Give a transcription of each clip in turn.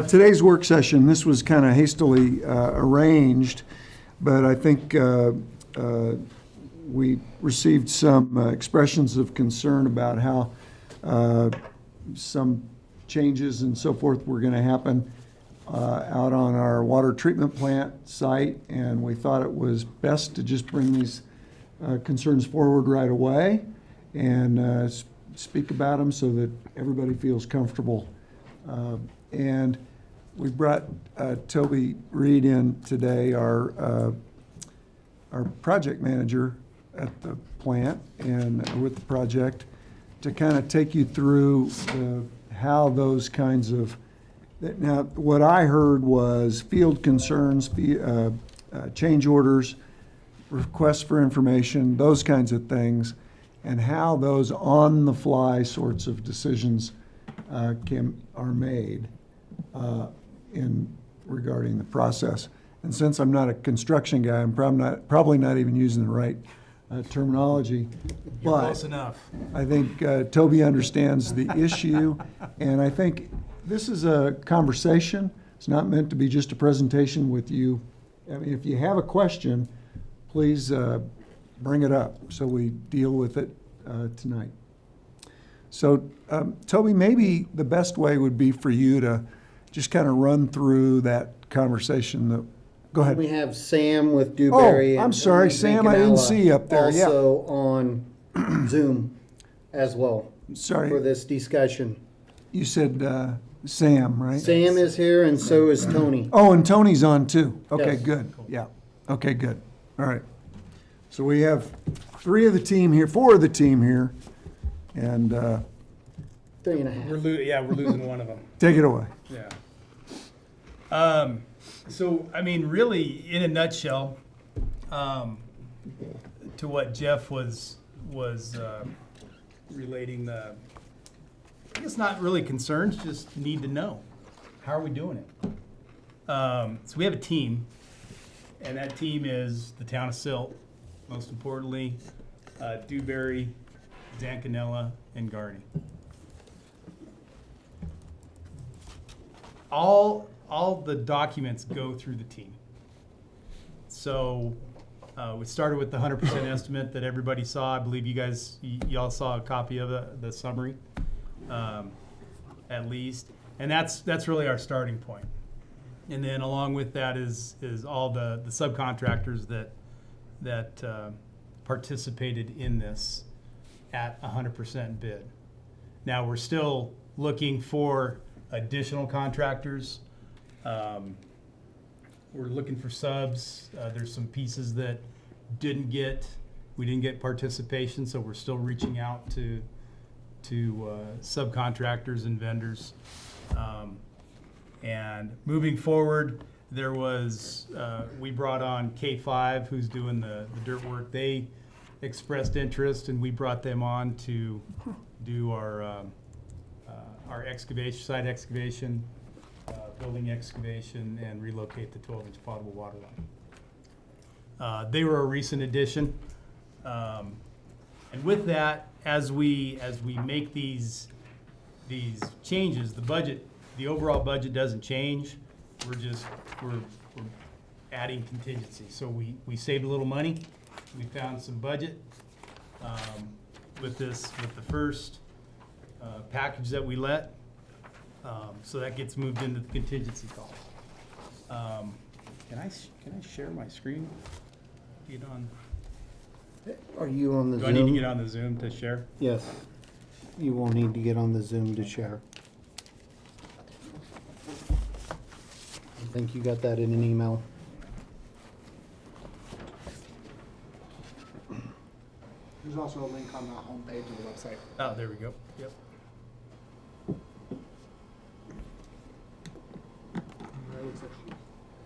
today's work session, this was kind of hastily arranged, but I think we received some expressions of concern about how some changes and so forth were going to happen out on our water treatment plant site, and we thought it was best to just bring these concerns forward right away and speak about them so that everybody feels comfortable. And we brought Toby Reed in today, our project manager at the plant and with the project, to kind of take you through how those kinds of, now what I heard was field concerns, change orders, requests for information, those kinds of things, and how those on-the-fly sorts of decisions are made in regarding the process. And since I'm not a construction guy, I'm probably not even using the right terminology. You're But close enough. I think Toby understands the issue, and I think this is a conversation. It's not meant to be just a presentation with you. I mean, if you have a question, please bring it up so we deal with it tonight. So, Toby, maybe the best way would be for you to just kind of run through that conversation. Go ahead. We have Sam with Dewberry. Oh, I'm sorry, Sam, I didn't see you up there. Yeah. Also on Zoom as well Sorry, for this discussion. you said Sam, right? Sam is here and so is Tony. Oh, and Tony's on too. Okay, Yes. good. Yeah. Okay, good. All right. So we have four of the team here, and 3.5. We're losing one of them. take it away. Yeah. So, I mean, really, in a nutshell, to what Jeff was relating, I guess not really concerns, just need to know. How are we doing it? So we have a team, and that team is the town of Silt, most importantly, Dewberry, Zancanella, and Garney. All the documents go through the team. So we started with the 100% estimate that everybody saw. I believe y'all saw a copy of the summary, at least, and that's really our starting point. And then along with that is all the subcontractors that participated in this at 100% bid. Now we're still looking for additional contractors. We're looking for subs. There's some pieces that we didn't get participation, so we're still reaching out to subcontractors and vendors. And moving forward, there was we brought on K5, who's doing the dirt work. They expressed interest, and we brought them on to do our site excavation, building excavation, and relocate the 12-inch potable water line. They were a recent addition, and with that, as we make these changes, the overall budget doesn't change. We're adding contingency. So we saved a little money. We found some budget with the first package that we let. So that gets moved into the contingency column. Can I share my screen? Get on. Are you on the Do Zoom? I need to get on the Zoom to share? Yes. You will need to get on the Zoom to share. I think you got that in an email. There's also a link on the homepage of the website. Oh, there we go. Yep.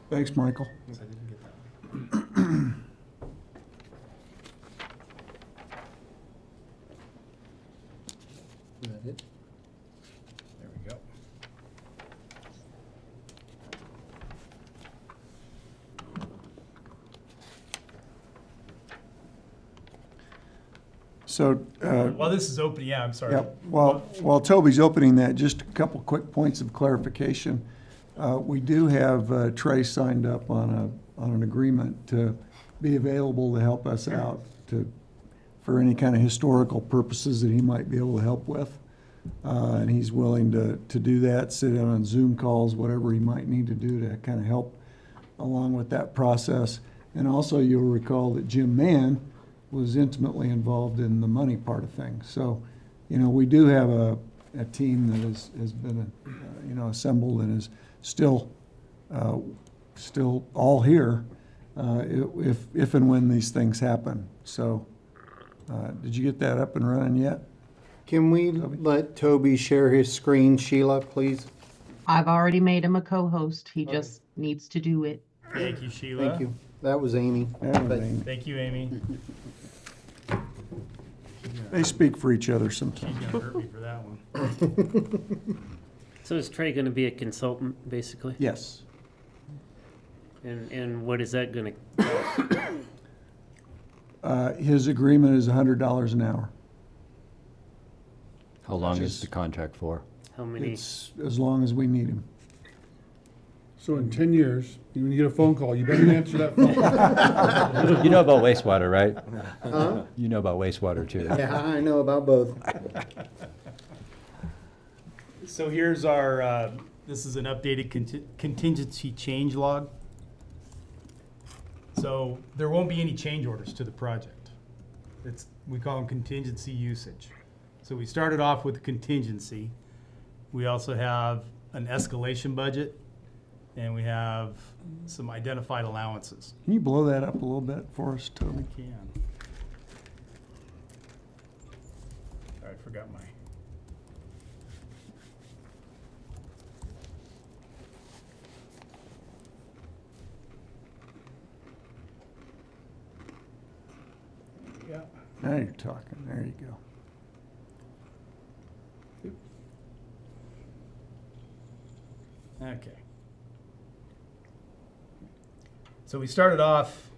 Thanks, Michael. I didn't get that. Is that it? There we go. So, While this is open, yeah, I'm sorry. yep, while Toby's opening that, just a couple quick points of clarification. We do have Trey signed up on an agreement to be available to help us out for any kind of historical purposes that he might be able to help with. And he's willing to do that, sit in on Zoom calls, whatever he might need to do to kind of help along with that process. And also, you'll recall that Jim Mann was intimately involved in the money part of things. So, we do have a team that has been, assembled and is still all here if and when these things happen. So, did you get that up and running yet? Can we let Toby share his screen, Sheila, please? I've already made him a co-host. He just needs to do it. Thank you, Sheila. Thank you. That was Amy. Yeah, But- Thank you, Amy. They speak for each other She's sometimes. gonna hurt me for that one. So is Trey gonna be a consultant, basically? Yes. And what is that gonna, His agreement is $100 an hour. How long is Just- the contract for? how many? It's as long as we need him. So in 10 years, when you get a phone call, you better answer that phone. You know about wastewater, right? Huh? You know about wastewater too. Yeah, I know about both. So here's our, this is an updated contingency change log. So there won't be any change orders to the project. We call them contingency usage. So we started off with contingency. We also have an escalation budget, and we have some identified allowances. Can you blow that up a little bit for us, Toby? Can. Sorry, I forgot my. Yeah. Now you're talking. There you go. Okay. So we started off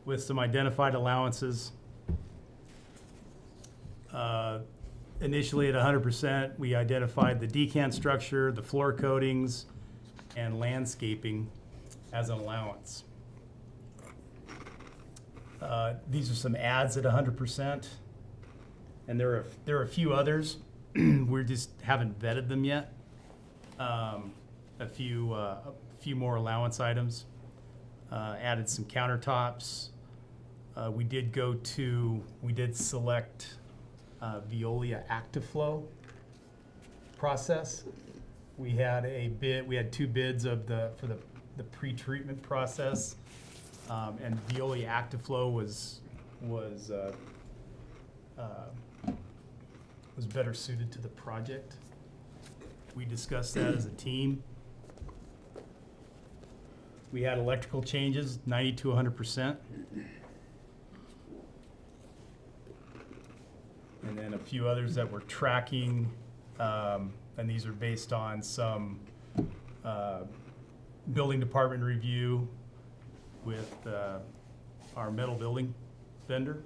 with some identified allowances. Initially at 100%, we identified the decant structure, the floor coatings, and landscaping as an allowance. These are some adds at 100%, and there are a few others. We just haven't vetted them yet. A few more allowance items. Added some countertops. We did select Veolia ActiFlow process. We had two bids for the pre-treatment process, and Veolia ActiFlow was better suited to the project. We discussed that as a team. We had electrical changes, 90 to 100%. And then a few others that we're tracking, and these are based on some building department review with our metal building vendor.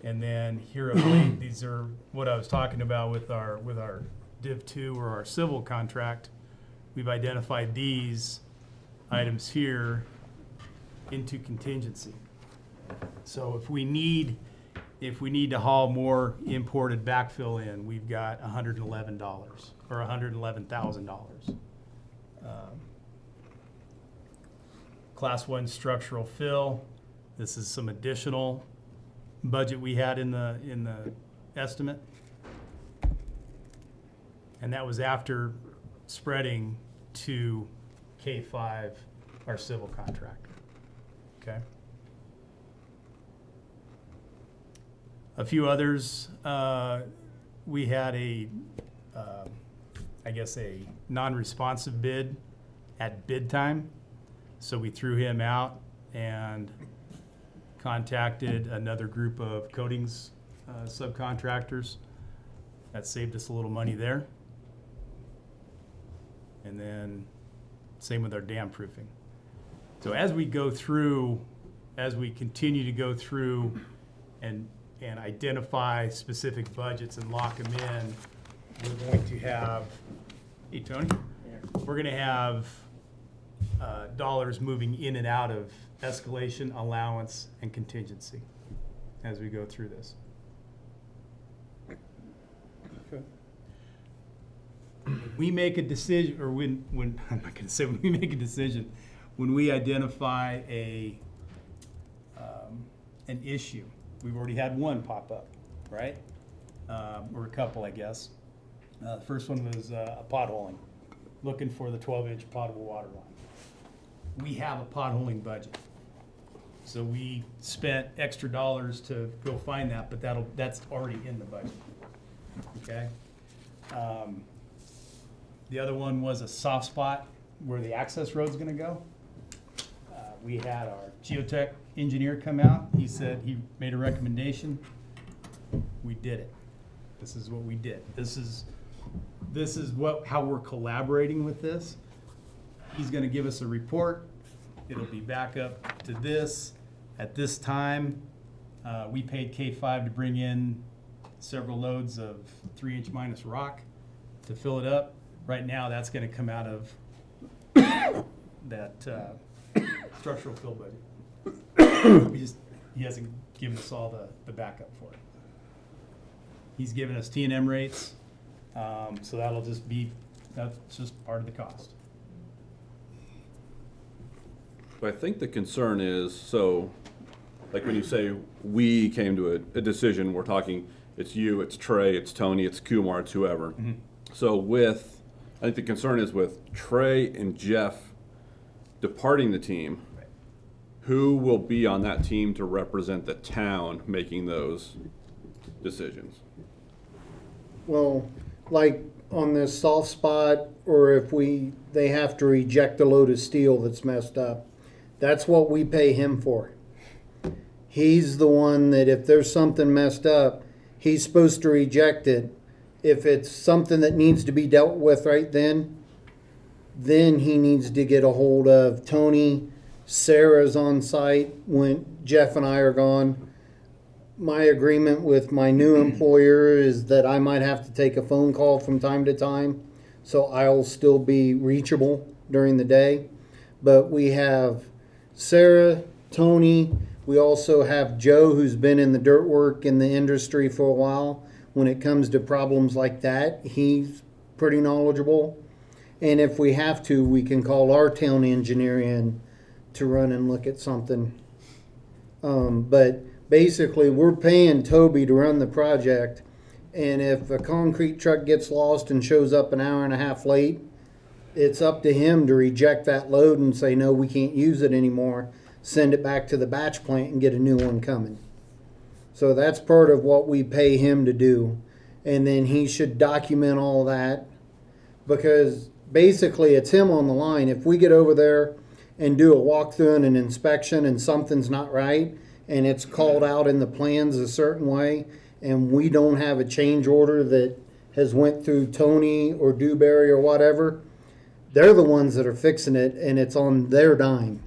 And then here, these are what I was talking about with our Div 2 or our civil contract. We've identified these items here into contingency. So if we need to haul more imported backfill in, we've got $111 or $111,000. Class 1 structural fill. This is some additional budget we had in the estimate. And that was after spreading to K5, our civil contractor. Okay. A few others, we had a non-responsive bid at bid time. So we threw him out and contacted another group of coatings subcontractors. That saved us a little money there. And then same with our dam proofing. So as we continue to go through and identify specific budgets and lock them in, we're going to have Hey, Tony, we're gonna have dollars moving in and out of escalation, allowance, and contingency as we go through this. Okay. We make a decision, or when I'm not gonna say when we make a decision, when we identify an issue. We've already had one pop up, right? Or a couple, I guess. The first one was potholing, looking for the 12-inch potable water line. We have a potholing budget. So we spent extra dollars to go find that, but that's already in the budget. Okay? The other one was a soft spot where the access road's gonna go. We had our geotech engineer come out. He said he made a recommendation. We did it. This is what we did. This is how we're collaborating with this. He's gonna give us a report. It'll be back up to this. At this time, we paid K5 to bring in several loads of 3-inch minus rock to fill it up. Right now, that's gonna come out of that structural fill budget. He hasn't given us all the backup for it. He's given us T&M rates, so that's just part of the cost. But I think the concern is, so, like when you say we came to a decision, we're talking, it's you, it's Trey, it's Tony, it's Kumar, it's whoever. So I think the concern is with Trey and Jeff departing the team, who will be on that team to represent the town making those decisions? Well, like on this soft spot, or if they have to reject a load of steel that's messed up, that's what we pay him for. He's the one that if there's something messed up, he's supposed to reject it. If it's something that needs to be dealt with right then he needs to get a hold of Tony. Sarah's on site when Jeff and I are gone. My agreement with my new employer is that I might have to take a phone call from time to time, so I'll still be reachable during the day. But we have Sarah, Tony, we also have Joe, who's been in the dirt work in the industry for a while. When it comes to problems like that, he's pretty knowledgeable. And if we have to, we can call our town engineer in to run and look at something. But basically, we're paying Toby to run the project. And if a concrete truck gets lost and shows up an hour and a half late, it's up to him to reject that load and say, no, we can't use it anymore. Send it back to the batch plant and get a new one coming. So that's part of what we pay him to do. And then he should document all that, because basically it's him on the line. If we get over there and do a walkthrough and an inspection and something's not right and it's called out in the plans a certain way and we don't have a change order that has went through Tony or Dewberry or whatever, they're the ones that are fixing it and it's on their dime.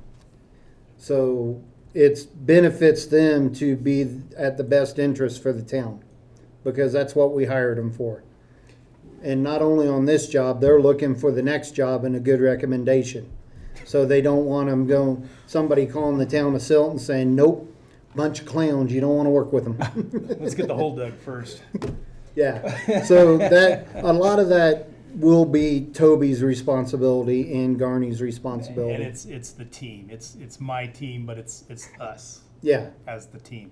So it benefits them to be at the best interest for the town, because that's what we hired them for. And not only on this job, they're looking for the next job and a good recommendation. So they don't want them somebody calling the town of Silton saying, nope, bunch of clowns, you don't want to work with them. Let's get the hole dug first. Yeah, so a lot of that will be Toby's responsibility and Garney's responsibility. And it's the team. It's my team, but it's us Yeah, as the team.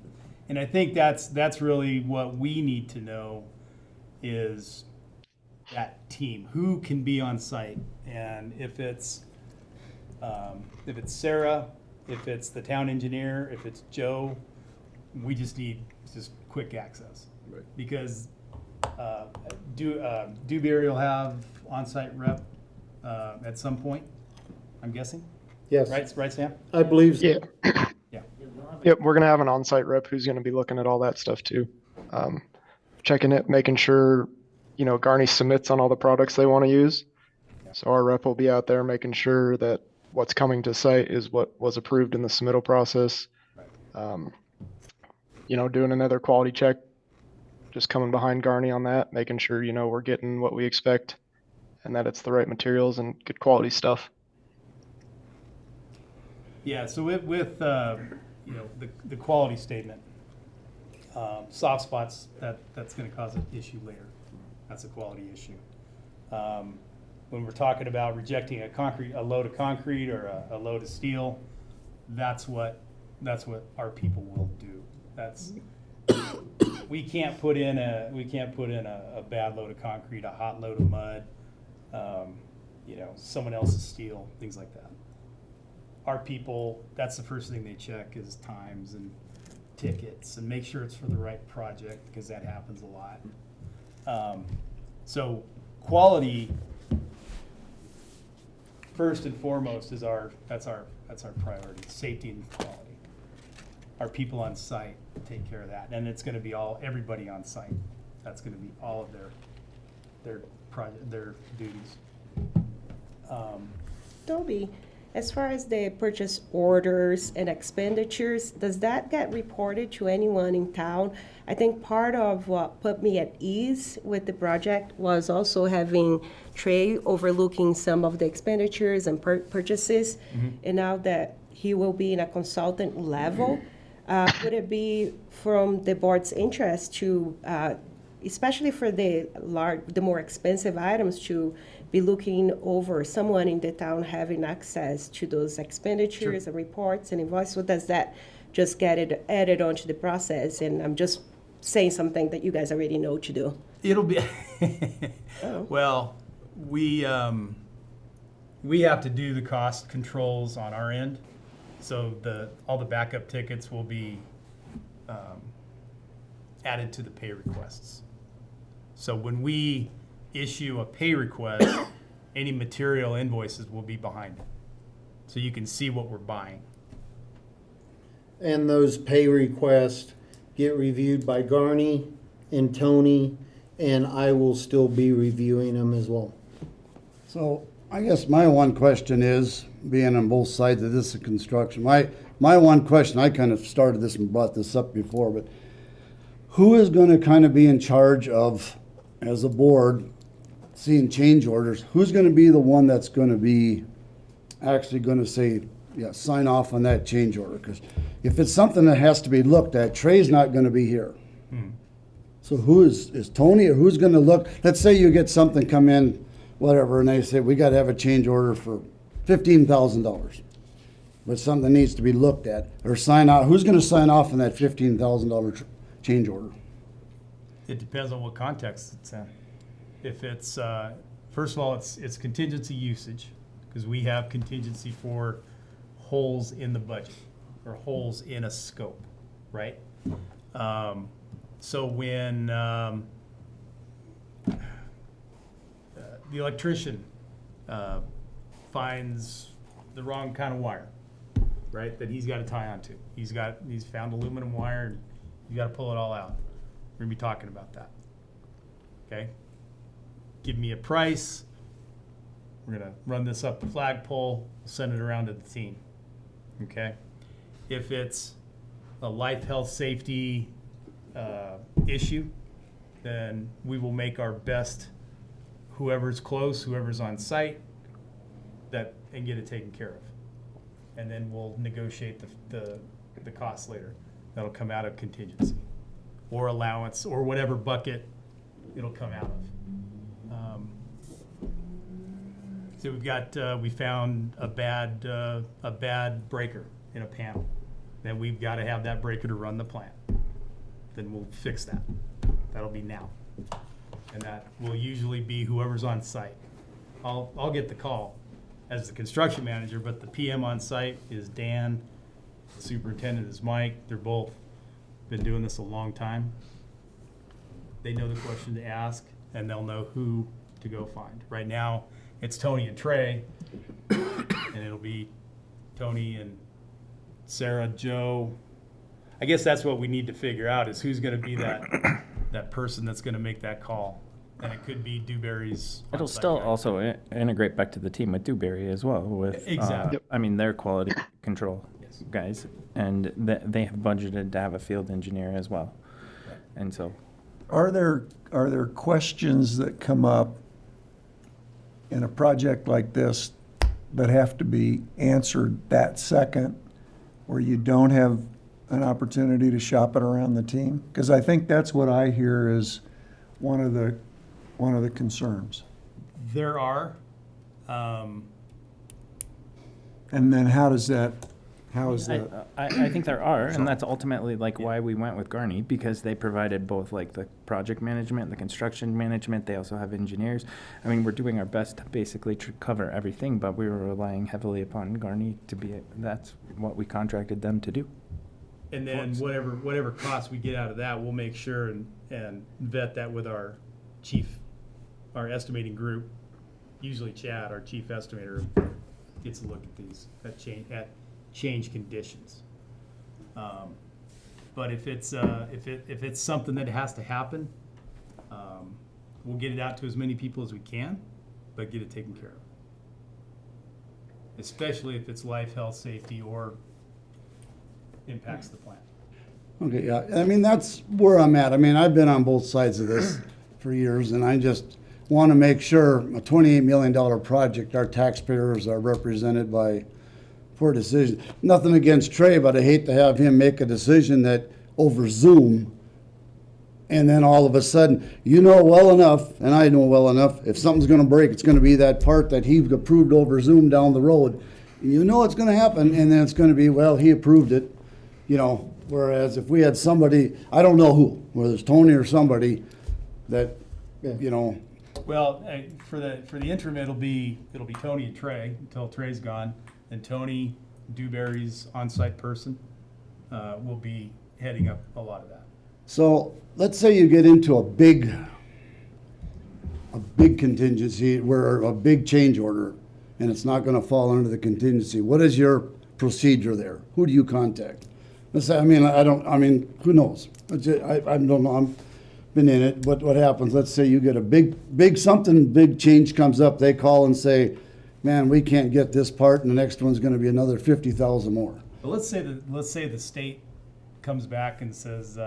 And I think that's really what we need to know is that team. Who can be on site? And if it's Sarah, if it's the town engineer, if it's Joe, we just need quick access. Right. Because Dewberry will have on-site rep at some point, I'm guessing. yes, Right, Sam? I believe so. Yeah. Yeah. Yep, we're gonna have an on-site rep who's gonna be looking at all that stuff too. Checking it, making sure, Garney submits on all the products they want to use. So our rep will be out there making sure that what's coming to site is what was approved in the submittal process. Doing another quality check, just coming behind Garney on that, making sure, we're getting what we expect and that it's the right materials and good quality stuff. Yeah, so with you know, the quality statement, soft spots, that's gonna cause an issue later. That's a quality issue. When we're talking about rejecting a load of concrete or a load of steel, that's what our people will do. We can't put in a bad load of concrete, a hot load of mud, you know, someone else's steel, things like that. Our people, that's the first thing they check is times and tickets and make sure it's for the right project, because that happens a lot. So quality, first and foremost, that's our priority, safety and quality. Our people on site take care of that, and it's gonna be everybody on site. That's gonna be all of their duties. Toby, as far as the purchase orders and expenditures, does that get reported to anyone in town? I think part of what put me at ease with the project was also having Trey overlooking some of the expenditures and purchases. And now that he will be in a consultant level, would it be from the board's interest to, especially for the more expensive items, to be looking over someone in the town having access to those expenditures and reports and invoices? So does that just get it added onto the process? And I'm just saying something that you guys already know to do. It'll be, well, we have to do the cost controls on our end. So all the backup tickets will be added to the pay requests. So when we issue a pay request, any material invoices will be behind it. So you can see what we're buying. And those pay requests get reviewed by Garney and Tony, and I will still be reviewing them as well. So I guess my one question is, being on both sides of this construction, my one question, I kind of started this and brought this up before, but who is going to kind of be in charge of, as a board, seeing change orders? Who's going to be the one that's going to be actually going to say, yeah, sign off on that change order? Because if it's something that has to be looked at, Trey's not going to be here. So who is Tony, or who's going to look? Let's say you get something come in, whatever, and they say, we got to have a change order for $15,000. But something needs to be looked at or sign out. Who's going to sign off on that $15,000 change order? It depends on what context it's in. If it's, first of all, it's contingency usage, because we have contingency for holes in the budget or holes in a scope, right? So when the electrician finds the wrong kind of wire, right, that he's got to tie onto, he's found aluminum wire and you got to pull it all out. We're gonna be talking about that. Okay? Give me a price. We're gonna run this up the flagpole, send it around to the team. Okay? If it's a life, health, safety issue, then we will make our best, whoever's close, whoever's on site, and get it taken care of. And then we'll negotiate the costs later. That'll come out of contingency or allowance or whatever bucket it'll come out of. So we found a bad breaker in a panel. Then we've got to have that breaker to run the plant. Then we'll fix that. That'll be now. And that will usually be whoever's on site. I'll get the call as the construction manager, but the PM on site is Dan, the superintendent is Mike. They're both been doing this a long time. They know the question to ask, and they'll know who to go find. Right now, it's Tony and Trey, and it'll be Tony and Sarah, Joe. I guess that's what we need to figure out, is who's gonna be that person that's gonna make that call. And it could be Dewberry's. It'll on-site still guy. also integrate back to the team with Dewberry as well with, Exactly. I mean, their quality control Yes. guys. And they have budgeted to have a field engineer as well. And so, Are there questions that come up in a project like this that have to be answered that second, where you don't have an opportunity to shop it around the team? Because I think that's what I hear is one of the concerns. There are, And then how is that? I think there are, and that's ultimately like why we went with Garney, because they provided both like the project management, the construction management. They also have engineers. I mean, we're doing our best to basically cover everything, but we were relying heavily upon Garney to be, that's what we contracted them to do. and then whatever costs we get out of that, we'll make sure and vet that with our our estimating group. Usually Chad, our chief estimator, gets a look at these, at change conditions. But if it's something that has to happen, we'll get it out to as many people as we can, but get it taken care of. Especially if it's life, health, safety, or impacts the plant. Okay, yeah, I mean, that's where I'm at. I mean, I've been on both sides of this for years, and I just want to make sure a $28 million project, our taxpayers are represented by poor decisions. Nothing against Trey, but I hate to have him make a decision that over Zoom, and then all of a sudden, you know well enough, and I know well enough, if something's gonna break, it's gonna be that part that he approved over Zoom down the road. You know it's gonna happen, and then it's gonna be, well, he approved it, you know, whereas if we had somebody, I don't know who, whether it's Tony or somebody, that, you know, Well, for the interim, it'll be Tony and Trey until Trey's gone. And Tony, Dewberry's on-site person, will be heading up a lot of that. so let's say you get into a big contingency where a big change order, and it's not gonna fall under the contingency. What is your procedure there? Who do you contact? Let's say, I mean, who knows? I don't know, I'm been in it, what happens? Let's say you get a big change comes up, they call and say, man, we can't get this part, and the next one's gonna be another 50,000 more. But let's say the state comes back and says,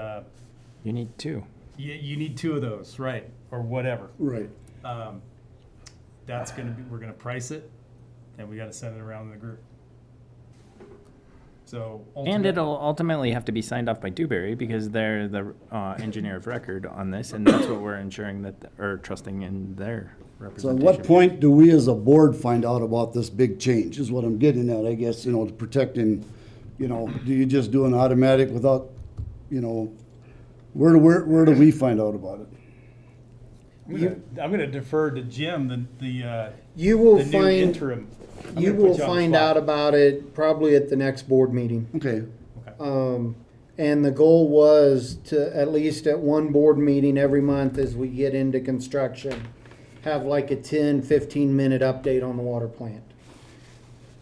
You need two. you need 2 of those, right, or whatever. Right. We're gonna price it, and we gotta send it around the group. So And it'll ultimately have to be signed off by Dewberry because they're the engineer of record on this, and that's what we're ensuring that, or trusting in their So representation. at what point do we as a board find out about this big change, is what I'm getting at, I guess, you know, to protecting, you know, do you just do an automatic without, you know, where do we find out about it? I'm gonna defer to Jim, You will the new find, interim. I'm you gonna put will you on the find spot. out about it probably at the next board meeting. Okay, And the goal was to, at least at one board meeting every month as we get into construction, have like a 10, 15-minute update on the water plant.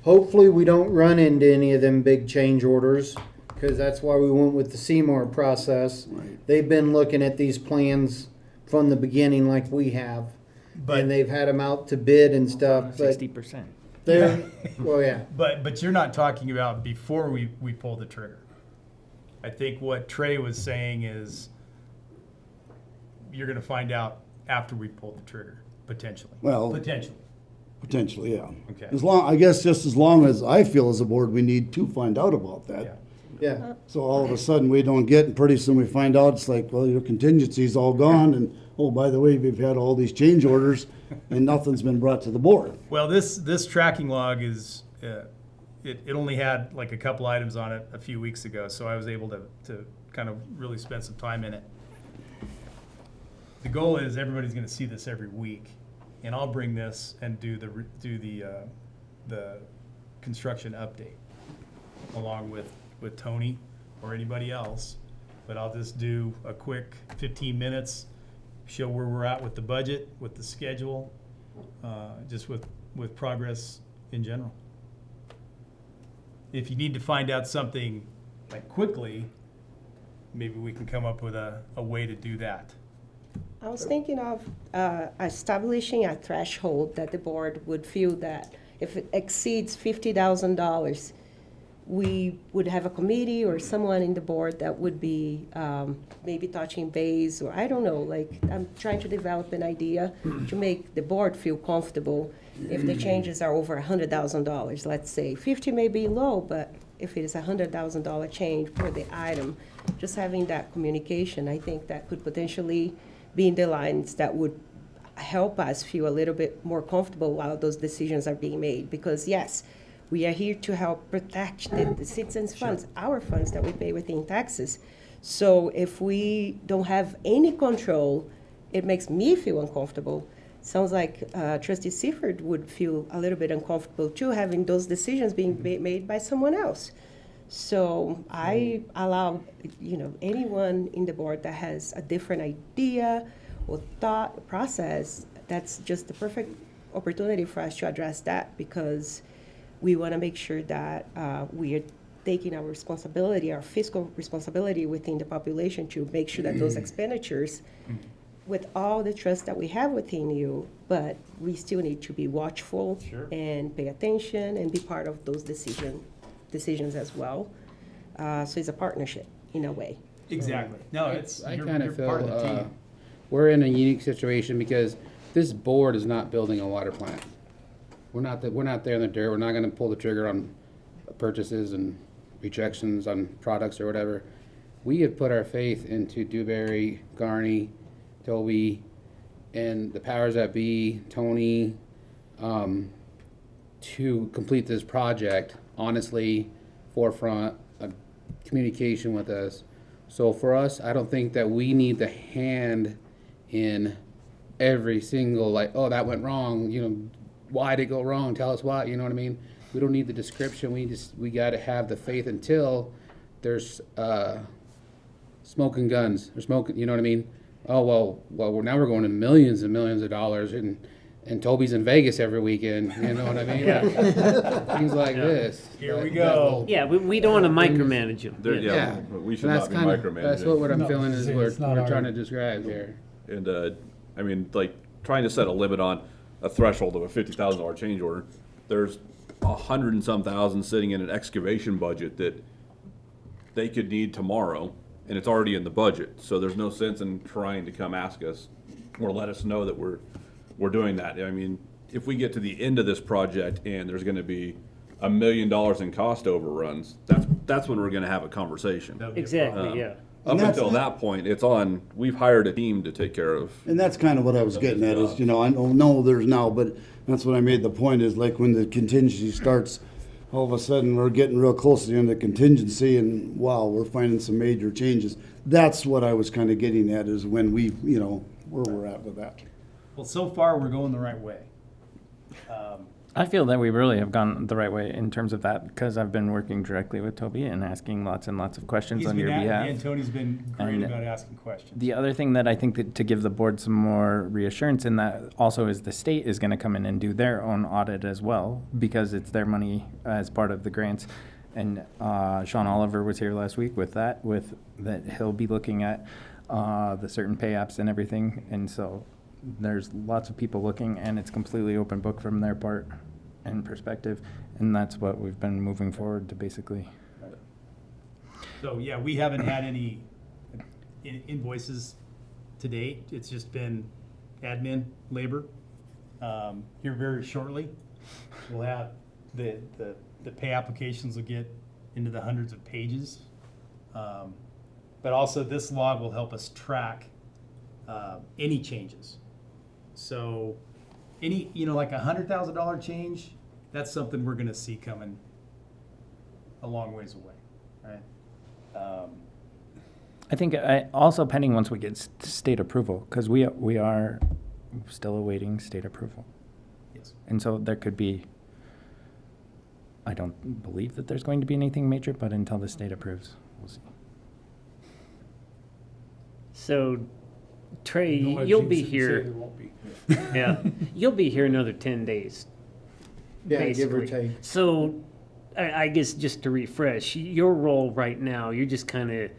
Hopefully, we don't run into any of them big change orders, because that's why we went with the Seymour process. Right. They've been looking at these plans from the beginning like we have, and they've had them out to bid and stuff, but 60%. they're, well, yeah. But you're not talking about before we pull the trigger. I think what Trey was saying is you're gonna find out after we pull the trigger, potentially. Well- Potentially. yeah. Okay. I guess just as long as I feel as a board, we need to find out about that. Yeah. Yeah. So all of a sudden, we don't get, and pretty soon we find out, it's like, well, your contingency's all gone, and, oh, by the way, we've had all these change orders, and nothing's been brought to the board. Well, this tracking log is, it only had like a couple items on it a few weeks ago, so I was able to kind of really spend some time in it. The goal is everybody's gonna see this every week, and I'll bring this and do the construction update along with Tony or anybody else. But I'll just do a quick 15 minutes, show where we're at with the budget, with the schedule, just with progress in general. If you need to find out something like quickly, maybe we can come up with a way to do that. I was thinking of establishing a threshold that the board would feel that if it exceeds $50,000, we would have a committee or someone in the board that would be maybe touching base, or I don't know, like, I'm trying to develop an idea to make the board feel comfortable if the changes are over $100,000, let's say. 50 may be low, but if it is a $100,000 change for the item, just having that communication, I think that could potentially be in the lines that would help us feel a little bit more comfortable while those decisions are being made. Because yes, we are here to help protect the citizens' funds, our funds that we pay within taxes. So if we don't have any control, it makes me feel uncomfortable. Sounds like Trustee Seifert would feel a little bit uncomfortable too, having those decisions being made by someone else. So I allow, anyone in the board that has a different idea or thought process, that's just the perfect opportunity for us to address that, because we want to make sure that we are taking our responsibility, our fiscal responsibility within the population to make sure that those expenditures, with all the trust that we have within you, but we still need to be watchful and pay attention and be part of those decisions as well. So it's a partnership in a way. Exactly. No, I you're kind of feel part of the team. we're in a unique situation because this board is not building a water plant. We're not there in the dirt. We're not going to pull the trigger on purchases and rejections on products or whatever. We have put our faith into Dewberry, Garney, Toby, and the powers that be, Tony, to complete this project honestly, forefront of communication with us. So for us, I don't think that we need the hand in every single, like, oh, that went wrong, why did it go wrong? Tell us why, you know what I mean? We don't need the description. We got to have the faith until there's smoke and guns. There's smoke, you know what I mean? Oh, well, now we're going to millions and millions of dollars, and Toby's in Vegas every weekend, you know what I mean? Things like this. Here we go. Yeah, we don't want to micromanage them. We should And not be that's micromanaging. That's what I'm No, feeling is it's not we're our- trying to describe here. And, I mean, like, trying to set a limit on a threshold of a $50,000 change order, there's 100 and some thousand sitting in an excavation budget that they could need tomorrow, and it's already in the budget. So there's no sense in trying to come ask us or let us know that we're doing that. I mean, if we get to the end of this project and there's gonna be $1 million in cost overruns, that's when we're gonna have a conversation. That'd be a Exactly, problem. yeah. Up until that point, we've hired a team to take care of. And that's kind of what I was getting at is, I don't know there's now, but that's what I made the point is like when the contingency starts, all of a sudden we're getting real close to the end of the contingency and wow, we're finding some major changes. That's what I was kind of getting at is when we, where we're at with that. Well, so far, we're going the right way. I feel that we really have gone the right way in terms of that because I've been working directly with Toby and asking lots and lots of questions on your behalf. And Tony's been great And about asking questions. The other thing that I think that to give the board some more reassurance in that also is the state is going to come in and do their own audit as well because it's their money as part of the grants. And Sean Oliver was here last week with that he'll be looking at the certain pay apps and everything. And so there's lots of people looking and it's completely open book from their part and perspective. And that's what we've been moving forward to basically. So, yeah, we haven't had any invoices to date. It's just been admin labor. Here very shortly, we'll have the pay applications will get into the hundreds of pages. But also this log will help us track any changes. So any, like $100,000 change, that's something we're gonna see coming a long ways away, right? I think also pending once we get state approval, because we are still awaiting state approval. Yes. And so there could be, I don't believe that there's going to be anything major, but until the state approves, we'll see. So, Trey, you'll be here. Yeah, you'll be here another 10 days. Yeah, give or basically. take. So, I guess just to refresh, your role right now, you're just kind of,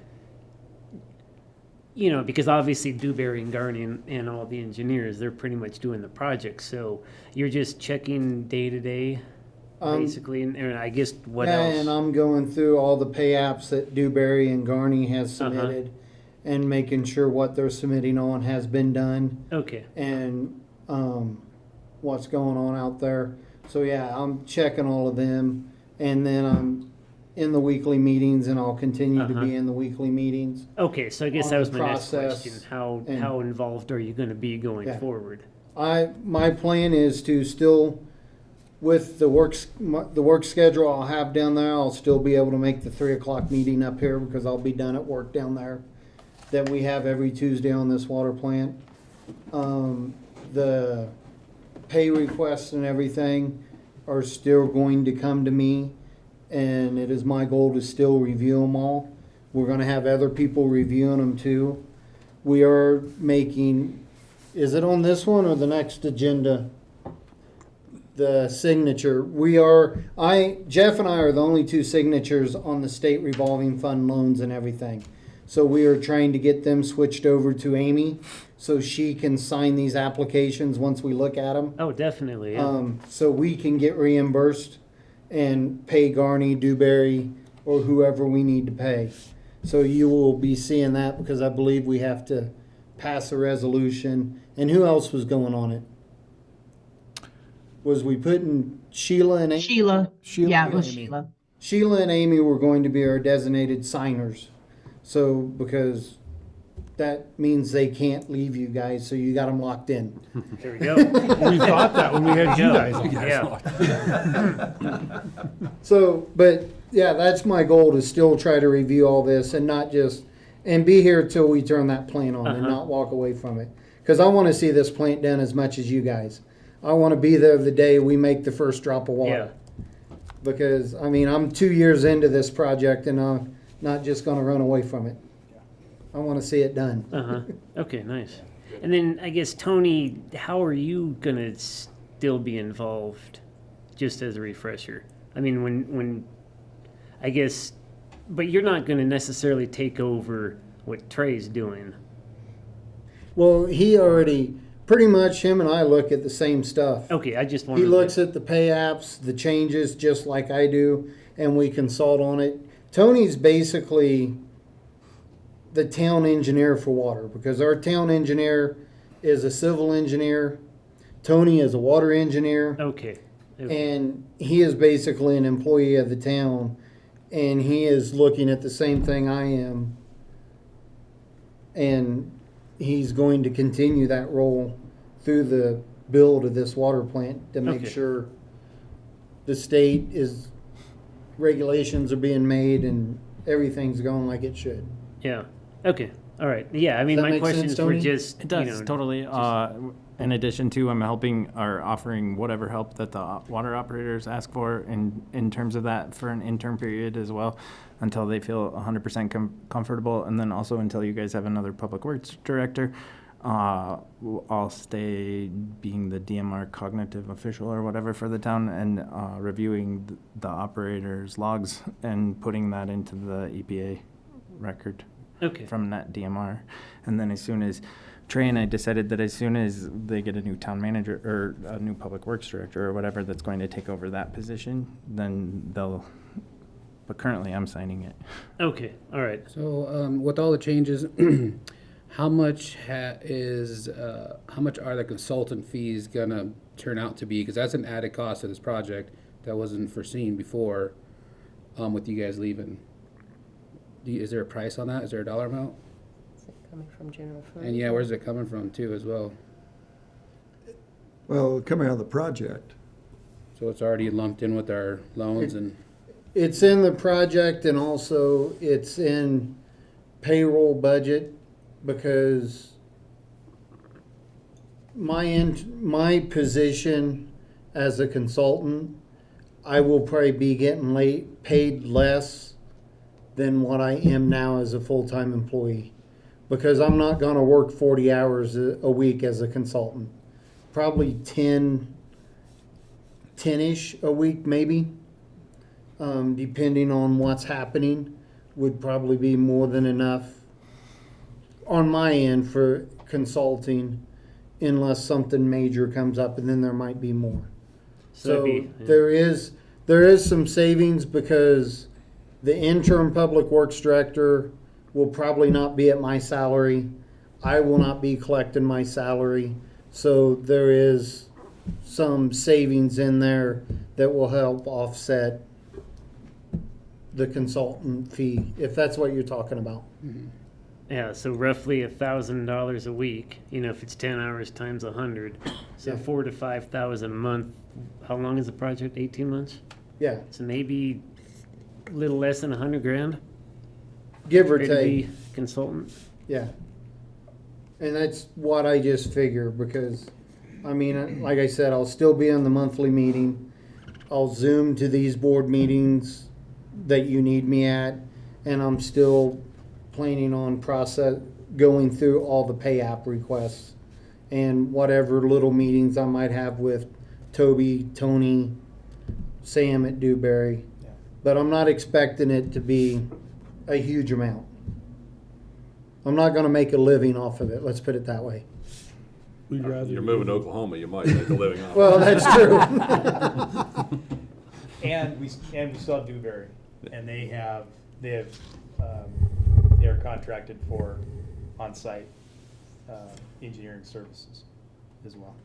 because obviously Dewberry and Garney and all the engineers, they're pretty much doing the project. So you're just checking day to day basically, and I guess what Yeah, else? and I'm going through all the pay apps that Dewberry and Garney has Uh-huh. submitted and making sure what they're submitting on has been done Okay, and what's going on out there. So yeah, I'm checking all of them, and then I'm in the weekly meetings, and I'll continue to be in the weekly meetings. okay, so I guess On that was the my next process question. How and- involved are you gonna be going Yeah. forward? My plan is to still, with the work schedule I'll have down there, I'll still be able to make the 3 o'clock meeting up here because I'll be done at work down there that we have every Tuesday on this water plant. The pay requests and everything are still going to come to me, and it is my goal to still review them all. We're gonna have other people reviewing them too. We are making, is it on this one or the next agenda? The signature, Jeff and I are the only two signatures on the state revolving fund loans and everything. So we are trying to get them switched over to Amy so she can sign these applications once we look at them. Oh, definitely, yeah. So we can get reimbursed and pay Garney, Dewberry, or whoever we need to pay. So you will be seeing that because I believe we have to pass a resolution. And who else was going on it? Was we putting Sheila and Amy? Sheila. Sheila Yeah, it and was Amy. Sheila. Sheila and Amy were going to be our designated signers. So, because that means they can't leave you guys, so you got them locked in. There we go. We thought that when we had you guys on. Yeah, So, but yeah, that's my goal to still try to review all this and not just, and be here till we turn that plant on and not walk away from it. Because I want to see this plant done as much as you guys. I want to be there the day we make the first drop of water. Because, I mean, I'm 2 years into this project and I'm not just going to run away from it. I want to see it done. okay, nice. And then I guess, Tony, how are you gonna still be involved, just as a refresher? I mean, when I guess, but you're not gonna necessarily take over what Trey's doing. Well, he already, pretty much him and I look at the same stuff. Okay, I just wanted He to- looks at the pay apps, the changes, just like I do, and we consult on it. Tony's basically the town engineer for water, because our town engineer is a civil engineer. Tony is a water engineer, Okay. and he is basically an employee of the town, and he is looking at the same thing I am. And he's going to continue that role through the build of this water plant to make Okay. sure the state is, regulations are being made and everything's going like it should. Yeah. Okay. All right. Yeah. I mean, Does that my make sense, questions were Tony? just, It does, you know, totally. In addition to, I'm helping or offering whatever help that the water operators ask for in terms of that for an interim period as well, until they feel 100% comfortable, and then also until you guys have another public works director. I'll stay being the DMR cognitive official or whatever for the town and reviewing the operators' logs and putting that into the EPA record. Okay. From that DMR. And then as soon as Trey and I decided that as soon as they get a new town manager or a new public works director or whatever that's going to take over that position, then they'll, but currently I'm signing it. Okay. All right. So, with all the changes, how much how much are the consultant fees gonna turn out to be? Because that's an added cost to this project that wasn't foreseen before, with you guys leaving. Is there a price on that? Is there a dollar amount? Is it coming from general fund? And yeah, where's it coming from too as well? Well, coming out of the project. So it's already lumped in with our loans and, It's in the project and also it's in payroll budget because my position as a consultant, I will probably be getting paid less than what I am now as a full-time employee. Because I'm not gonna work 40 hours a week as a consultant. Probably 10-ish a week maybe. Depending on what's happening, would probably be more than enough on my end for consulting unless something major comes up and then there might be more. So that'd So be- yeah. There is some savings because the interim public works director will probably not be at my salary. I will not be collecting my salary. So there is some savings in there that will help offset the consultant fee, if that's what you're talking about. Yeah, so roughly $1,000 a week, if it's 10 hours times 100, so Yeah. 4,000 to 5,000 a month. How long is the project? 18 months? Yeah, So maybe a little less than 100 grand? give or Paid to take. be consultant? Yeah. And that's what I just figured because, I mean, like I said, I'll still be on the monthly meeting. I'll Zoom to these board meetings that you need me at, and I'm still planning on going through all the pay app requests and whatever little meetings I might have with Toby, Tony, Sam at Dewberry. But I'm not expecting it to be a huge amount. I'm not gonna make a living off of it, let's put it that way. You're moving to Oklahoma, you might make a living off. Well, that's true. And we still have Dewberry, and they're contracted for on-site engineering services as well.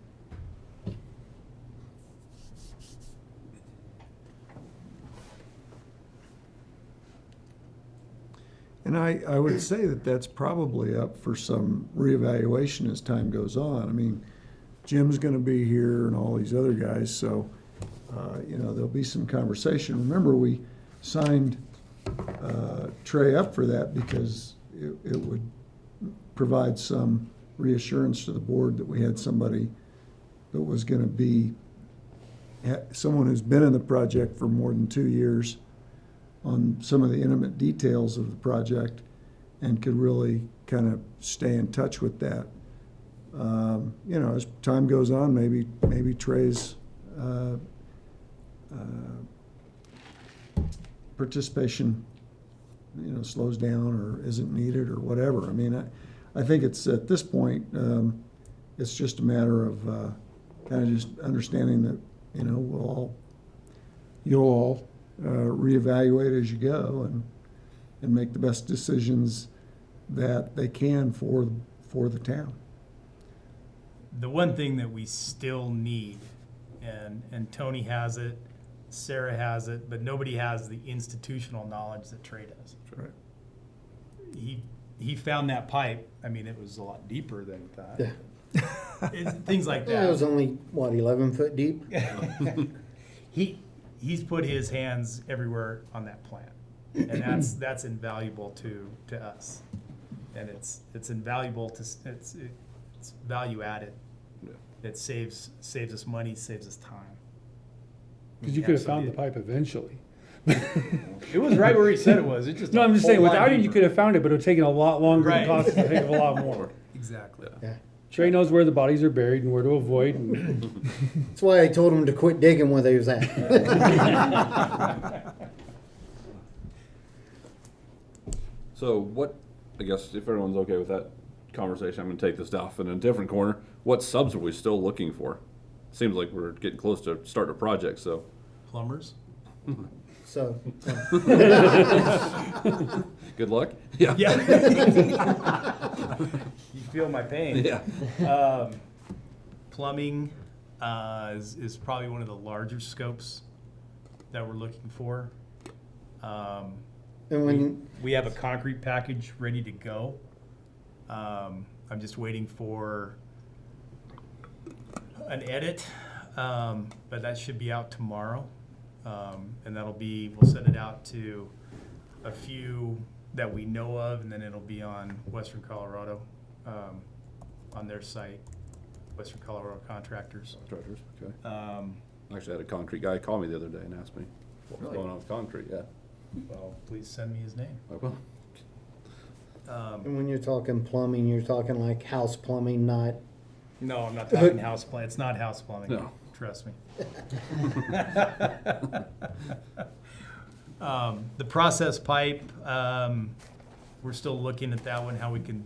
And I would say that that's probably up for some reevaluation as time goes on. I mean, Jim's gonna be here and all these other guys, so, there'll be some conversation. Remember, we signed Trey up for that because it would provide some reassurance to the board that we had somebody that was gonna be, someone who's been in the project for more than 2 years on some of the intimate details of the project and could really kind of stay in touch with that. As time goes on, maybe Trey's participation, slows down or isn't needed or whatever. I mean, I think it's at this point, it's just a matter of kind of just understanding that, you'll all reevaluate as you go and make the best decisions that they can for the town. The one thing that we still need, and Tony has it, Sarah has it, but nobody has the institutional knowledge that Trey does. Right. He found that pipe. I mean, it was a lot deeper than he thought. Yeah. Things like Yeah, it was that. only, 11 foot deep? He's put his hands everywhere on that plant, and that's invaluable to us, and it's invaluable it's value added. It saves us money, saves us time. Because you could have found the pipe eventually. It was right where he said it was. It just No, I'm just saying, a whole lot without it, you deeper. could have found it, but it would have taken a lot longer and Right. cost a heck of a lot more. Exactly. Yeah. Trey knows where the bodies are buried and where to avoid. And That's why I told him to quit digging where they was at. So what, I guess if everyone's okay with that conversation, I'm gonna take this off in a different corner. What subs are we still looking for? Seems like we're getting close to starting a project, so. Plumbers. So, Good luck. Yeah. You feel my pain. Yeah. Plumbing is probably one of the larger scopes that we're looking for. and when, We have a concrete package ready to go. I'm just waiting for an edit, but that should be out tomorrow. And we'll send it out to a few that we know of, and then it'll be on Western Colorado, on their site, Western Colorado Contractors. Contractors, okay. Um, Actually, I had a concrete guy call me the other day and asked me what was Really? going on with concrete, yeah. Well, please send me his name. I will. and when you're talking plumbing, you're talking like house plumbing, not, No, I'm not talking house plumbing. It's not house plumbing. No. Trust me. The process pipe, we're still looking at that one, how we can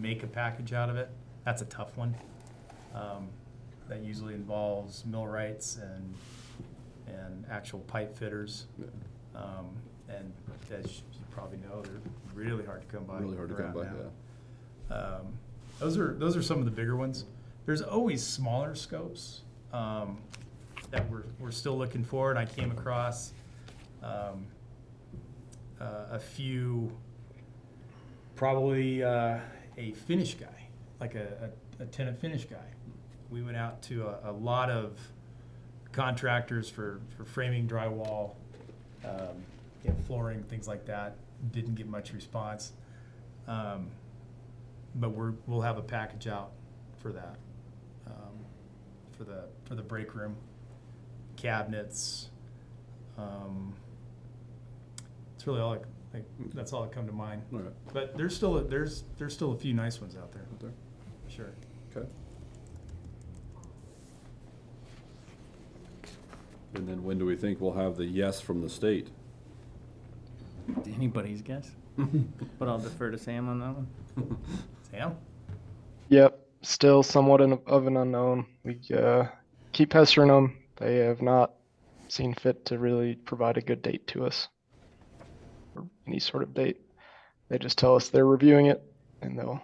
make a package out of it. That's a tough one. That usually involves millwrights and actual pipe fitters. And as you probably know, they're really hard to come by. Really hard to come around by, now. Those are some of the bigger ones. There's always smaller scopes that we're still looking for, and I came across a few, probably a finish guy, like a tenant finish guy. We went out to a lot of contractors for framing, drywall, flooring, things like that. Didn't get much response. But we'll have a package out for that, for the break room, cabinets. It's really all that's all that come to mind. All right. But there's still a few nice ones out there. Sure. Okay. And then when do we think we'll have the yes from the state? Anybody's guess. But I'll defer to Sam on that one. Sam? Yep, still somewhat of an unknown. We keep pestering them. They have not seen fit to really provide a good date to us, or any sort of date. They just tell us they're reviewing it and they'll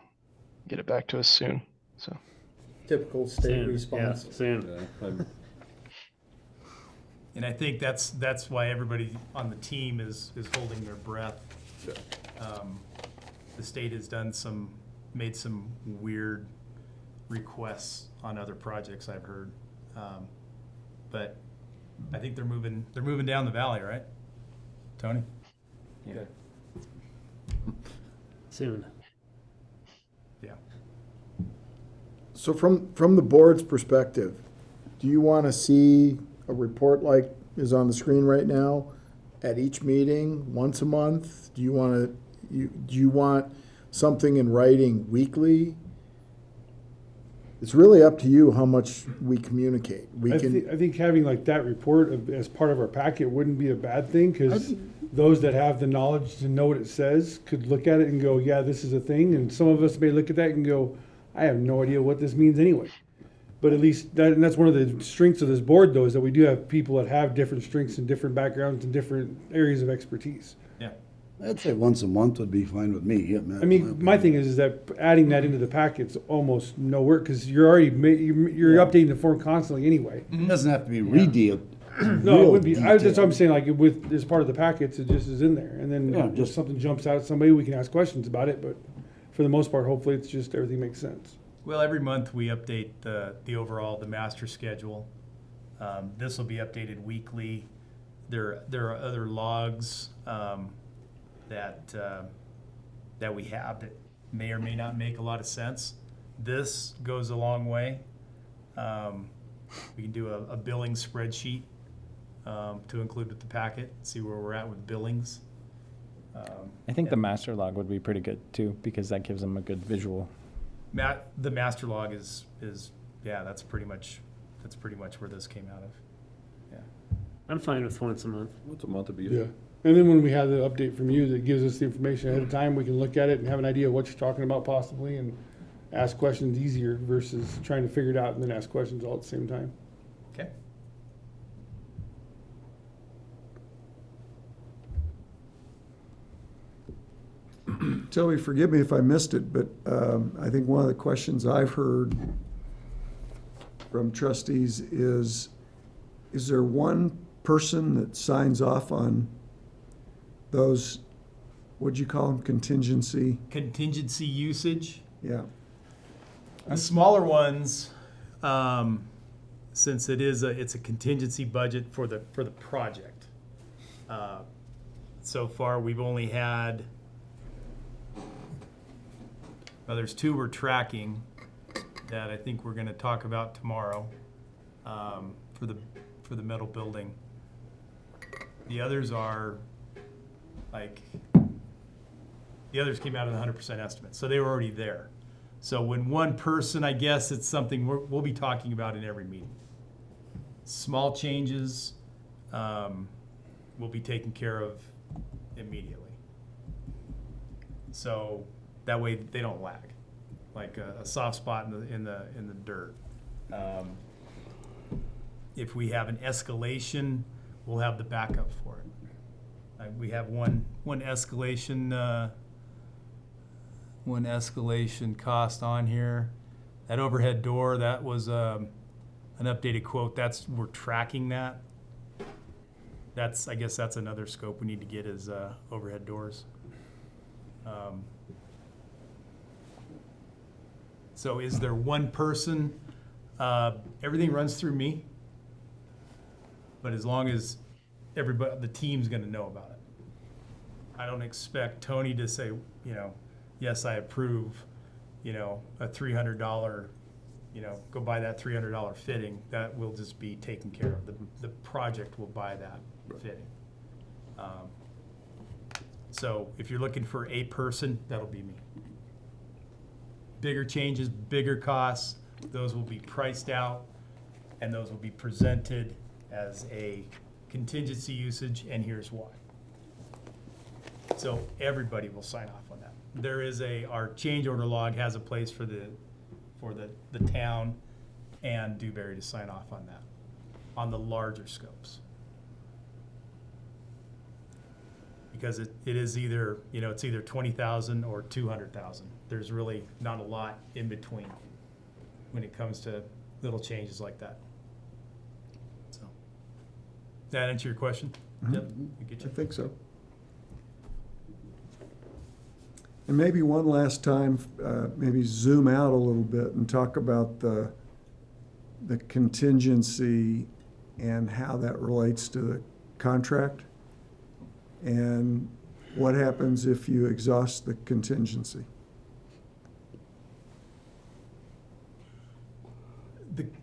get it back to us soon. So Typical state response. Yeah, soon. Yeah, And I think that's why everybody on the team is holding their breath. The state has made some weird requests on other projects I've heard, but I think they're moving down the valley, right, Tony? Yeah. Good. Soon. Yeah. So from the board's perspective, do you want to see a report like is on the screen right now at each meeting, once a month? Do you want something in writing weekly? It's really up to you how much we communicate. I think having like that report as part of our packet wouldn't be a bad thing, because those that have the knowledge to know what it says could look at it and go, yeah, this is a thing. And some of us may look at that and go, I have no idea what this means anyway. But at least and that's one of the strengths of this board, though, is that we do have people that have different strengths and different backgrounds and different areas of expertise. Yeah. I'd say once a month would be fine with me. Yeah, I mean, my thing is that adding that into the packet's almost no work, because you're already you're updating the form constantly anyway. It doesn't have to be redeal. No, it would be. That's what I'm saying. Like with as part of the packets, it just is in there, and then if just something jumps out at somebody, we can ask questions about it. But for the most part, hopefully, it's just everything makes sense. Well, every month we update the master schedule. This will be updated weekly. There are other logs that we have that may or may not make a lot of sense. This goes a long way. We can do a billing spreadsheet to include with the packet, see where we're at with billings. I think the master log would be pretty good too, because that gives them a good visual. The master log is that's pretty much where this came out of. Yeah. I'm fine with once a month. Once a month would be Yeah. And then when we have the update from you that gives us the information ahead of time, we can look at it and have an idea of what you're talking about possibly, and ask questions easier versus trying to figure it out and then ask questions all at the same time. Okay. Toby, forgive me if I missed it, but I think one of the questions I've heard from trustees is there one person that signs off on those, what'd you call them, contingency? Contingency usage. Yeah. The smaller ones, since it's a contingency budget for the project. So far, we've only had, well, there's two we're tracking that I think we're going to talk about tomorrow for the metal building. The others are the others came out of the 100% estimate, so they were already there. So when one person, I guess it's something we'll be talking about in every meeting. Small changes will be taken care of immediately. So that way they don't lag, like a soft spot in the dirt. If we have an escalation we'll have the backup for it. We have one escalation cost on here. That overhead door, that was an updated quote. We're tracking that. I guess that's another scope we need to get is overhead doors. So is there one person? Everything runs through me, but as long as everybody, the team's gonna know about it. I don't expect Tony to say, yes, I approve, a $300, go buy that $300 fitting. That will just be taken care of. The project will buy that fitting. So if you're looking for a person, that'll be me. Bigger changes, bigger costs, those will be priced out, and those will be presented as a contingency usage, and here's why. So everybody will sign off on that. There is our change order log has a place for the town and Dewberry to sign off on that, on the larger scopes. Because it is either, it's either 20,000 or 200,000. There's really not a lot in between when it comes to little changes like that. So, that answer your question? Yep. I think so. And maybe one last time, maybe zoom out a little bit and talk about the contingency and how that relates to the contract. And what happens if you exhaust the contingency?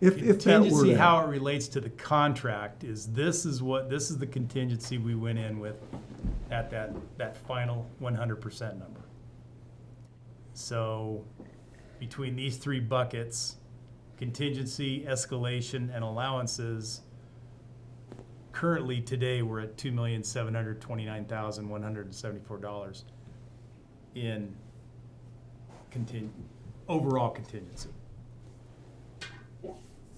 If that were Contingency, to how it relates to the contract is this is the contingency we went in with at that final 100% number. So between these three buckets, contingency, escalation, and allowances, currently today we're at $2,729,174 in overall contingency.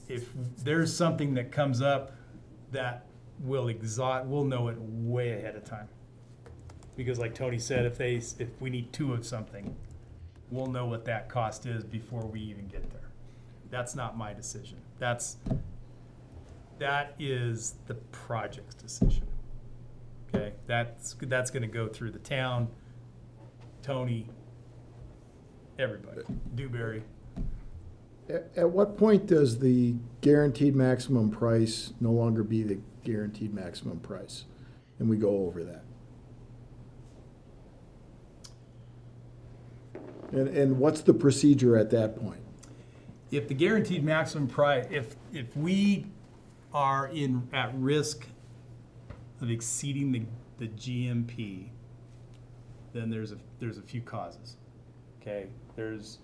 If there's something that comes up that we'll know it way ahead of time. Because like Tony said, if we need two of something, we'll know what that cost is before we even get there. That's not my decision. That is the project's decision. Okay, that's gonna go through the town, Tony, everybody, Dewberry. At what point does the guaranteed maximum price no longer be the guaranteed maximum price? And we go over that. And what's the procedure at that point? If the guaranteed maximum price, if we are at risk of exceeding the GMP, then there's a few causes. Okay, there's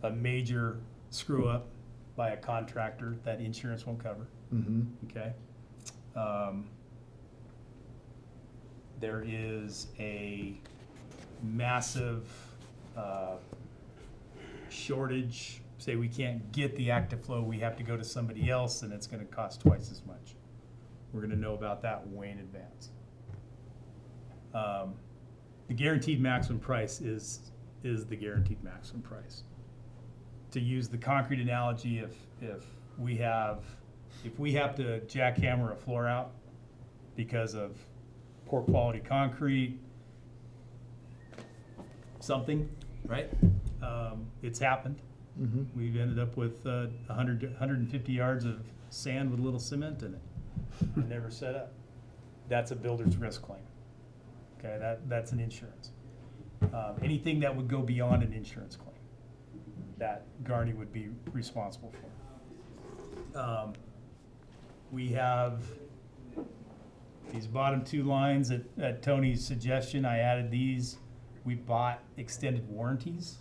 a major screw up by a contractor that insurance won't cover. Mm-hmm. Okay. There is a massive shortage. Say we can't get the active flow, we have to go to somebody else, and it's going to cost twice as much. We're going to know about that way in advance. The guaranteed maximum price is the guaranteed maximum price. To use the concrete analogy, if we have to jackhammer a floor out because of poor quality concrete, something, right? It's happened. Mm-hmm. We've ended up with 150 yards of sand with a little cement in it. Never set up. That's a builder's risk claim. Okay, that's an insurance. Anything that would go beyond an insurance claim, that Garney would be responsible for. We have these bottom two lines at Tony's suggestion. I added these. We bought extended warranties.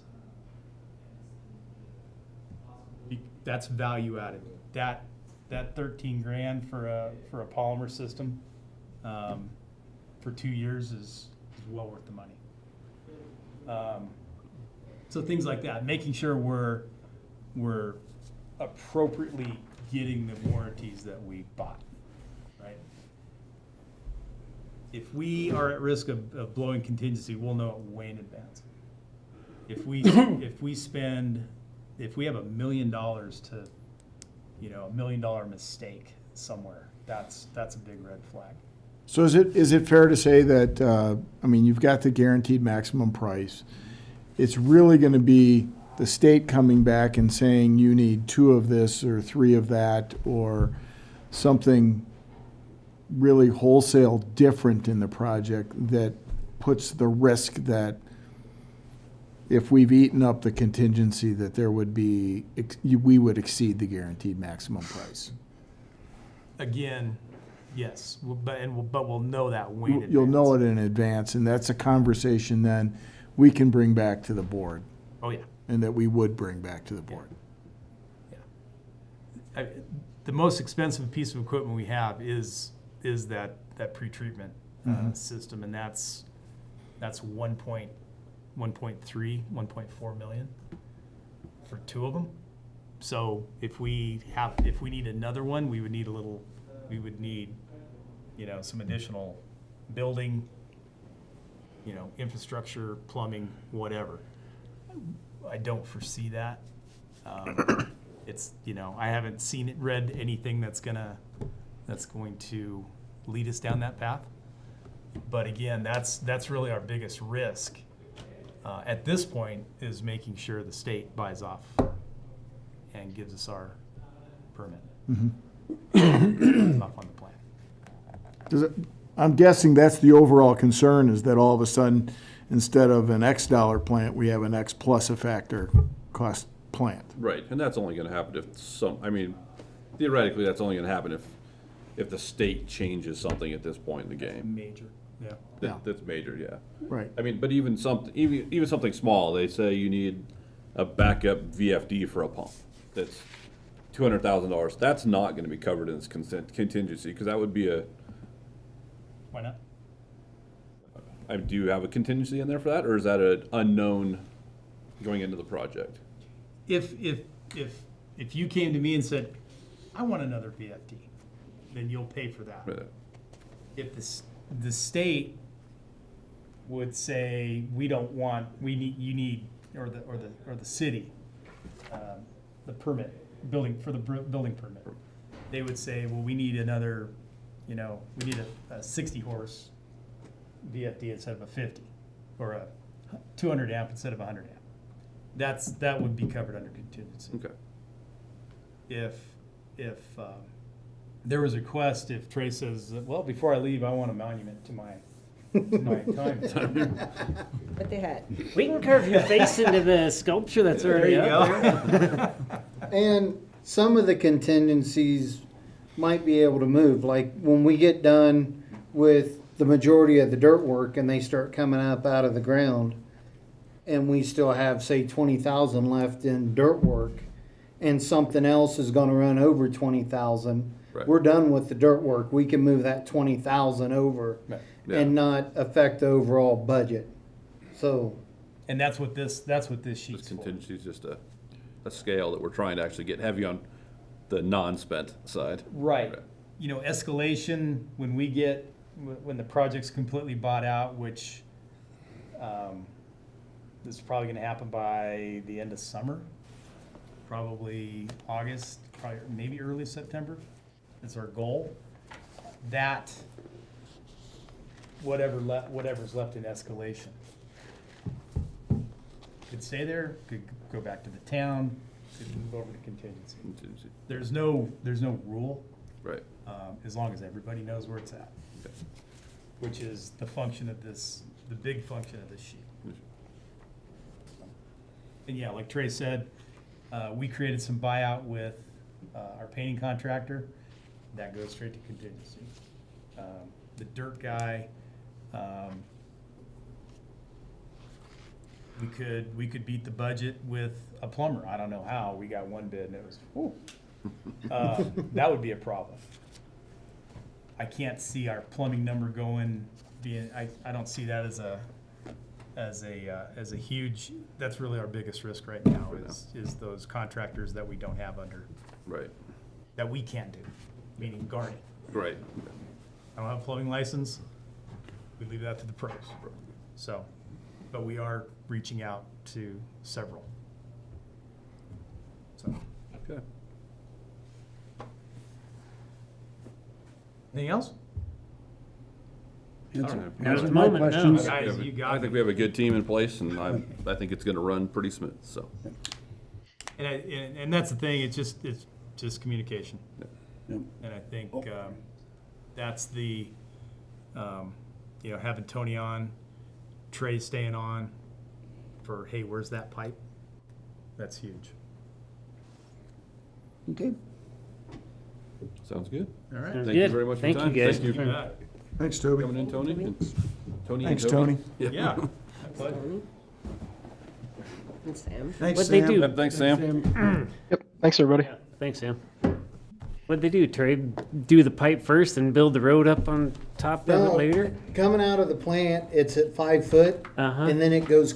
That's value added. That 13 grand for a polymer system for 2 years is well worth the money. So things like that, making sure we're appropriately getting the warranties that we bought, right? if we are at risk of blowing contingency, we'll know it way in advance. If we have $1 million to, $1 million mistake somewhere, that's a big red flag. So is it fair to say that, you've got the guaranteed maximum price. It's really gonna be the state coming back and saying you need 2 of this or 3 of that, or something really wholesale different in the project that puts the risk that if we've eaten up the contingency, that there would be, we would exceed the guaranteed maximum price. Again, yes, but we'll know that way in advance. You'll know it in advance, and that's a conversation then we can bring back to the board, Oh, yeah. and that we would bring back to the board. The most expensive piece of equipment we have is that pretreatment system, and that's 1.3, 1.4 million for 2 of them. So if we need another one, we would need some additional building, infrastructure, plumbing, whatever. I don't foresee that. It's, I haven't read anything that's going to lead us down that path. But again, that's really our biggest risk at this point, is making sure the state buys off and gives us our permit. Off on the plan. I'm guessing that's the overall concern, is that all of a sudden, instead of an X dollar plant, we have an X plus a factor cost plant. Right, and that's only gonna happen if theoretically, that's only gonna happen if the state changes something at this point in the game. Major, yeah. That's major, yeah. Right. But even something small, they say you need a backup VFD for a pump. That's $200,000. That's not gonna be covered in this contingency, because that would be Why not? do you have a contingency in there for that, or is that an unknown going into the project? If you came to me and said, I want another VFD, then you'll pay for that. Right. If the state would say, we don't want, you need, or the city, the permit, building permit, they would say, well, we need another, we need a 60 horse VFD instead of a 50, or a 200 amp instead of 100 amp. That would be covered under contingency. Okay. If there was a request, if Trey says, well, before I leave, I want a monument to my time. What they had. We can carve your face into the sculpture that's already There you up there. And some of the contingencies might be able to move, like when we get done with the majority of the dirt work and they start coming up out of the ground, and we still have, say, 20,000 left in dirt work, and something else is gonna run over 20,000, Right. we're done with the dirt work. We can move that 20,000 over Right. Yeah. and not affect the overall budget. So, And that's what this This sheet's for. contingency is just a scale that we're trying to actually get heavy on the non-spent side. Right. Escalation, when the project's completely bought out, which this is probably gonna happen by the end of summer, probably August, probably maybe early September. That's our goal. That, whatever's left in escalation could stay there, could go back to the town, could move over to contingency. Contingency. There's no rule, Right. as long as everybody knows where it's at, Okay. which is the big function of this sheet. And yeah, like Trey said, we created some buyout with our painting contractor. That goes straight to contingency. The dirt guy, we could beat the budget with a plumber. I don't know how. We got one bid and it was, whew. That would be a problem. I can't see our plumbing number being, I don't see that as a huge, that's really our biggest risk right now, is those contractors that we don't have under, Right. that we can't do, meaning Garney. Right. I don't have a plumbing license. We leave that to the pros. So, but we are reaching out to several. So, Okay. anything else? Answer- don't have- Not at the answer my moment, no. questions. Guys, you got I think we have a good team in place, and I think it's gonna run pretty smooth, so. And that's the thing, it's just communication. Yep. And I think that's the, having Tony on, Trey staying on for, hey, where's that pipe? That's huge. Okay. Sounds good. All right. Sounds Thank you good. very much for Thank your you, time. guys. Thank you You for bet. Thanks, Toby. coming in, Tony. And Tony and Thanks, Toby. Tony. Yeah. My pleasure. And Sam. Thanks, What'd they Sam. do? Yep, thanks, Sam. Yep, thanks, everybody. Thanks, Sam. What'd they do, Trey? Do the pipe first and build the road up on top of it No, later? coming out of the plant, it's at 5 foot, Uh-huh. and then it goes